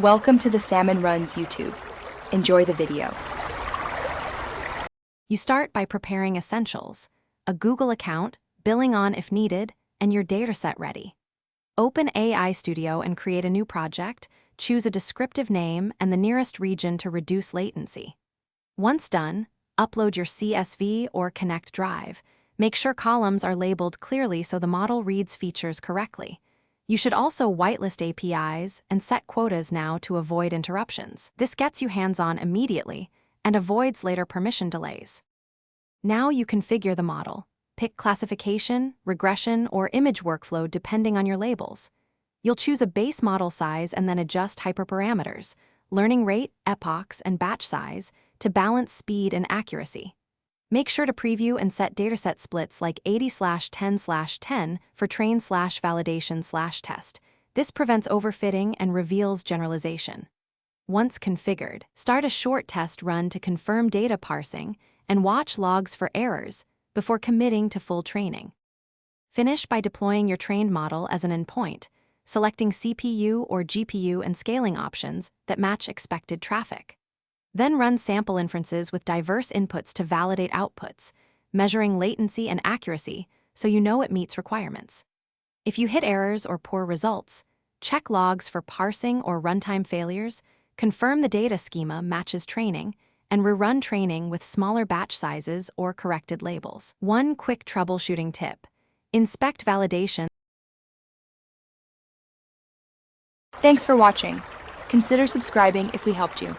Welcome to the Salmon Runs YouTube. Enjoy the video. You start by preparing essentials, a Google account, billing on if needed, and your dataset ready. Open AI Studio and create a new project, choose a descriptive name and the nearest region to reduce latency. Once done, upload your CSV or Connect Drive. Make sure columns are labeled clearly so the model reads features correctly. You should also whitelist APIs and set quotas now to avoid interruptions. This gets you hands-on immediately and avoids later permission delays. Now you configure the model. Pick classification, regression, or image workflow depending on your labels. You'll choose a base model size and then adjust hyperparameters, learning rate, epochs, and batch size to balance speed and accuracy. Make sure to preview and set dataset splits like 80/10/10 for train/validation/test. This prevents overfitting and reveals generalization. Once configured, start a short test run to confirm data parsing and watch logs for errors before committing to full training. Finish by deploying your trained model as an endpoint, selecting CPU or GPU and scaling options that match expected traffic. Then run sample inferences with diverse inputs to validate outputs, measuring latency and accuracy so you know it meets requirements. If you hit errors or poor results, check logs for parsing or runtime failures, confirm the data schema matches training, and rerun training with smaller batch sizes or corrected labels. One quick troubleshooting tip: inspect validation. Thanks for watching. Consider subscribing if we helped you.